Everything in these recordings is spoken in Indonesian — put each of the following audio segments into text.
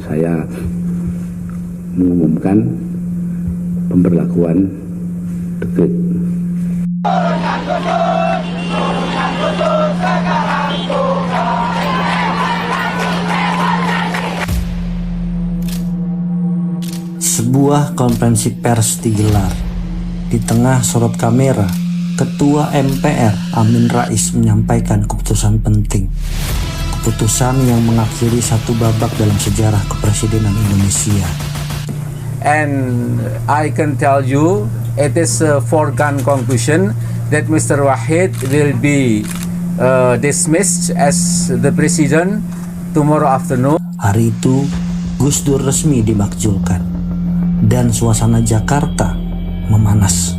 saya mengumumkan pemberlakuan dekret. Sebuah konferensi pers digelar. Di tengah sorot kamera, Ketua MPR Amin Rais menyampaikan keputusan penting. Keputusan yang mengakhiri satu babak dalam sejarah kepresidenan Indonesia. And I can tell you, it is a foregone conclusion that Mr. Wahid will be dismissed as the president tomorrow afternoon. Hari itu, Gus Dur resmi dimakzulkan. Dan suasana Jakarta memanas.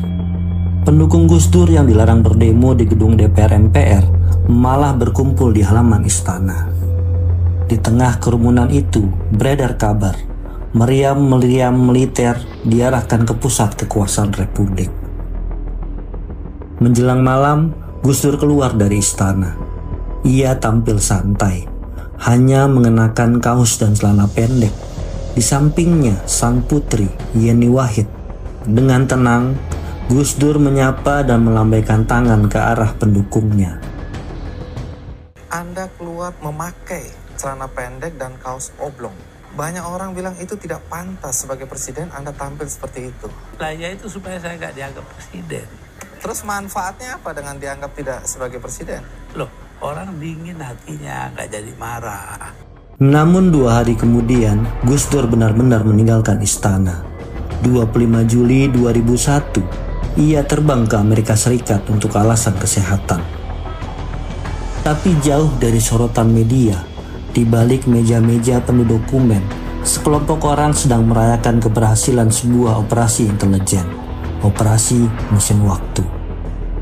Pendukung Gus Dur yang dilarang berdemo di gedung DPR MPR malah berkumpul di halaman istana. Di tengah kerumunan itu beredar kabar meriam-meriam militer diarahkan ke pusat kekuasaan Republik. Menjelang malam, Gus Dur keluar dari istana. Ia tampil santai, hanya mengenakan kaos dan celana pendek. Di sampingnya sang putri Yeni Wahid. Dengan tenang, Gus Dur menyapa dan melambaikan tangan ke arah pendukungnya. Anda keluar memakai celana pendek dan kaos oblong. Banyak orang bilang itu tidak pantas sebagai presiden Anda tampil seperti itu. Ya itu supaya saya nggak dianggap presiden. Terus manfaatnya apa dengan dianggap tidak sebagai presiden? Loh, orang dingin hatinya, nggak jadi marah. Namun 2 hari kemudian, Gus Dur benar-benar meninggalkan istana. 25 Juli 2001, ia terbang ke Amerika Serikat untuk alasan kesehatan. Tapi jauh dari sorotan media, di balik meja-meja penuh dokumen, sekelompok orang sedang merayakan keberhasilan sebuah operasi intelijen, operasi mesin waktu.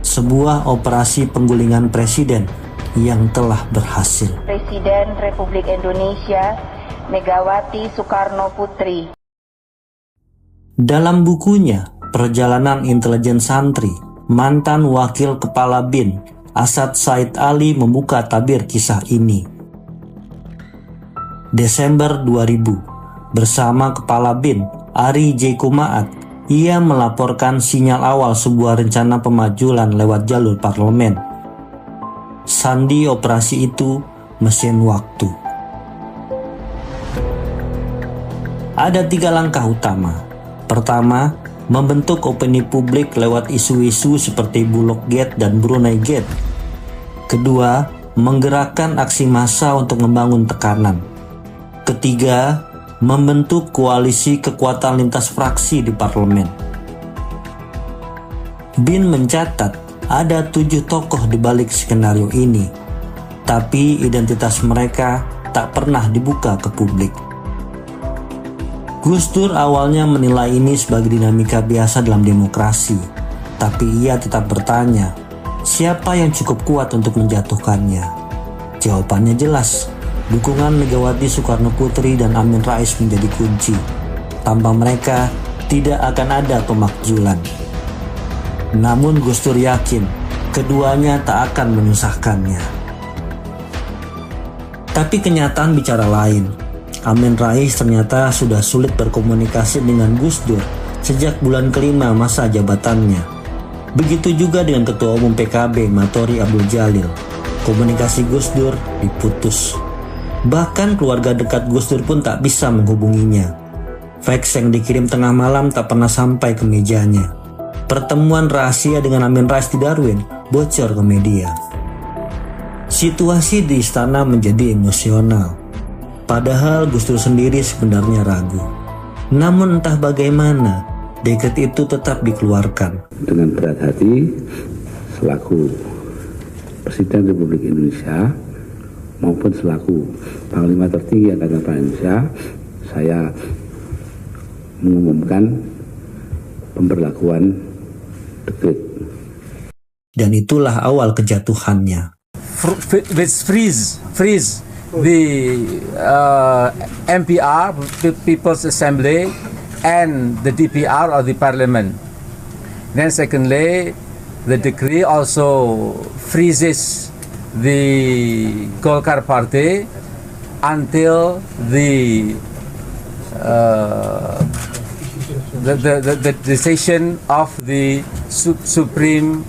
Sebuah operasi penggulingan presiden yang telah berhasil. Presiden Republik Indonesia Megawati Soekarno Putri. Dalam bukunya, Perjalanan Intelijen Santri, mantan Wakil Kepala BIN, Asad Said Ali membuka tabir kisah ini. Desember 2000, bersama Kepala BIN, Ari J. Kumaat, ia melaporkan sinyal awal sebuah rencana pemajulan lewat jalur parlemen. Sandi operasi itu mesin waktu. Ada 3 langkah utama. Pertama, membentuk opini publik lewat isu-isu seperti Bulog Gate dan Brunei Gate. Kedua, menggerakkan aksi massa untuk membangun tekanan. Ketiga, membentuk koalisi kekuatan lintas fraksi di parlemen. BIN mencatat ada 7 tokoh di balik skenario ini, tapi identitas mereka tak pernah dibuka ke publik. Gus Dur awalnya menilai ini sebagai dinamika biasa dalam demokrasi, tapi ia tetap bertanya, siapa yang cukup kuat untuk menjatuhkannya? Jawabannya jelas, dukungan Megawati Soekarno Putri dan Amin Rais menjadi kunci. Tanpa mereka, tidak akan ada pemakzulan. Namun Gus Dur yakin, keduanya tak akan menyusahkannya. Tapi kenyataan bicara lain. Amin Rais ternyata sudah sulit berkomunikasi dengan Gus Dur sejak bulan kelima masa jabatannya. Begitu juga dengan Ketua Umum PKB Matori Abdul Jalil. Komunikasi Gus Dur diputus. Bahkan keluarga dekat Gus Dur pun tak bisa menghubunginya. Fax yang dikirim tengah malam tak pernah sampai ke mejanya. Pertemuan rahasia dengan Amin Rais di Darwin bocor ke media. Situasi di istana menjadi emosional. Padahal Gus Dur sendiri sebenarnya ragu. Namun entah bagaimana, dekret itu tetap dikeluarkan. Dengan berat hati, selaku Presiden Republik Indonesia maupun selaku Panglima Tertinggi Angkatan Perang Indonesia, saya mengumumkan pemberlakuan dekret. Dan itulah awal kejatuhannya. Freeze the MPR, People's Assembly, and the DPR or the Parliament. Then secondly, the decree also freezes the Golkar Party until the the decision of the Supreme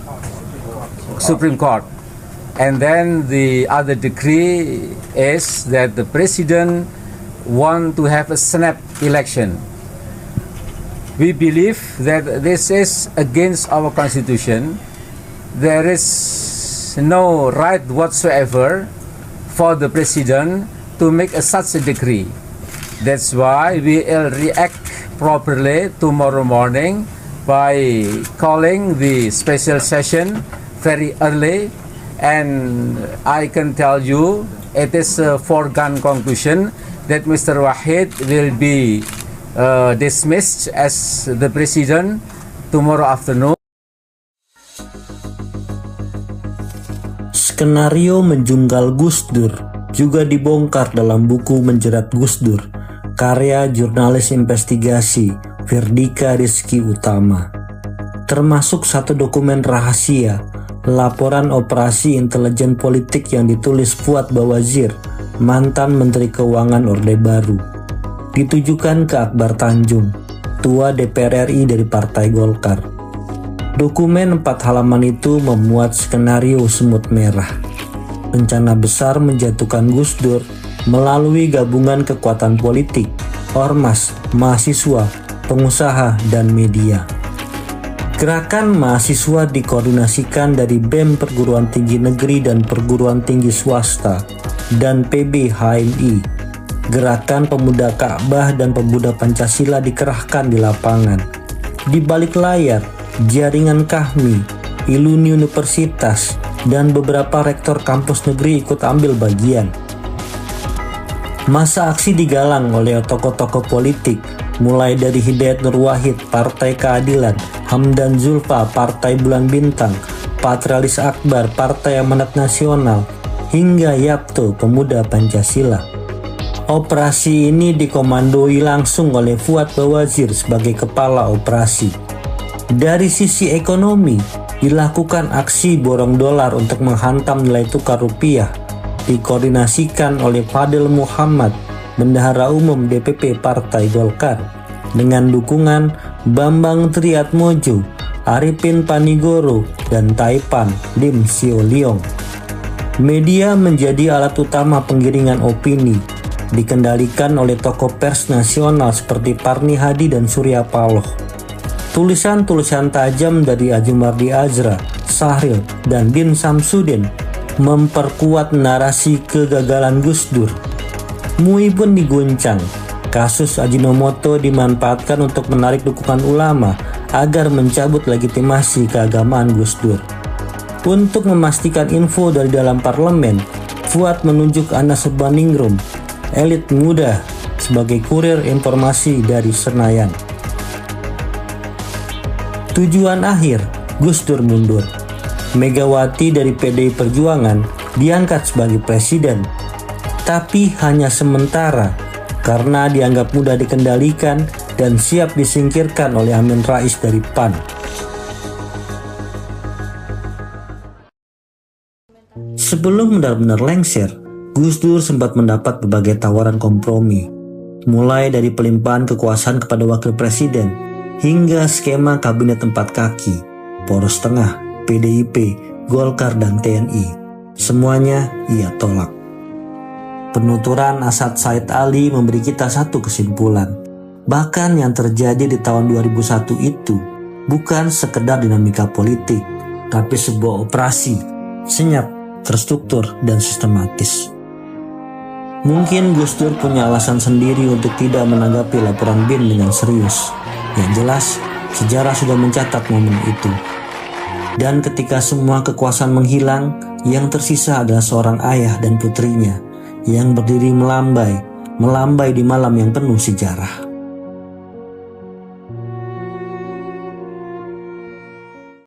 Court. And then the other decree is that the president want to have a snap election. We believe that this is against our constitution. There is no right whatsoever for the president to make such a decree. That's why we will react properly tomorrow morning by calling the special session very early, and I can tell you it is a foregone conclusion that Mr. Wahid will be dismissed as the president tomorrow afternoon. Skenario menjungkal Gus Dur juga dibongkar dalam buku Menjerat Gus Dur, karya jurnalis investigasi Firdika Rizky Utama. Termasuk satu dokumen rahasia, laporan operasi intelijen politik yang ditulis Fuad Bawazir, mantan Menteri Keuangan Orde Baru, ditujukan ke Akbar Tanjung, Ketua DPR RI dari Partai Golkar. Dokumen 4 halaman itu memuat skenario semut merah. Rencana besar menjatuhkan Gus Dur melalui gabungan kekuatan politik, ormas, mahasiswa, pengusaha, dan media. Gerakan mahasiswa dikoordinasikan dari BEM Perguruan Tinggi Negeri dan Perguruan Tinggi Swasta dan PB HMI. Gerakan Pemuda Ka'bah dan Pemuda Pancasila dikerahkan di lapangan. Di balik layar, jaringan Kahmi, Iluni Universitas, dan beberapa rektor kampus negeri ikut ambil bagian. Masa aksi digalang oleh tokoh-tokoh politik, mulai dari Hidayat Nur Wahid, Partai Keadilan, Hamdan Zulfa, Partai Bulan Bintang, Patrialis Akbar, Partai Amanat Nasional, hingga Yapto, Pemuda Pancasila. Operasi ini dikomandoi langsung oleh Fuad Bawazir sebagai kepala operasi. Dari sisi ekonomi, dilakukan aksi borong dolar untuk menghantam nilai tukar rupiah, dikoordinasikan oleh Fadil Muhammad, Bendahara Umum DPP Partai Golkar, dengan dukungan Bambang Triatmojo, Arifin Panigoro, dan Taipan Lim Sio Leong. Media menjadi alat utama penggiringan opini, dikendalikan oleh tokoh pers nasional seperti Parni Hadi dan Surya Paloh. Tulisan-tulisan tajam dari Azumardi Azra, Sahril, dan Din Samsudin memperkuat narasi kegagalan Gus Dur. MUI pun diguncang. Kasus Ajinomoto dimanfaatkan untuk menarik dukungan ulama agar mencabut legitimasi keagamaan Gus Dur. Untuk memastikan info dari dalam parlemen, Fuad menunjuk Anas Urbaningrum, elit muda, sebagai kurir informasi dari Senayan. Tujuan akhir, Gus Dur mundur. Megawati dari PDI Perjuangan diangkat sebagai presiden, tapi hanya sementara karena dianggap mudah dikendalikan dan siap disingkirkan oleh Amin Rais dari PAN. Sebelum benar-benar lengser, Gus Dur sempat mendapat berbagai tawaran kompromi, mulai dari pelimpahan kekuasaan kepada wakil presiden hingga skema kabinet 4 kaki, poros tengah, PDIP, Golkar, dan TNI. Semuanya ia tolak. Penuturan Asad Said Ali memberi kita satu kesimpulan. Bahkan yang terjadi di tahun 2001 itu bukan sekedar dinamika politik, tapi sebuah operasi, senyap, terstruktur, dan sistematis. Mungkin Gus Dur punya alasan sendiri untuk tidak menanggapi laporan BIN dengan serius. Yang jelas, sejarah sudah mencatat momen itu. Dan ketika semua kekuasaan menghilang, yang tersisa adalah seorang ayah dan putrinya yang berdiri melambai di malam yang penuh sejarah.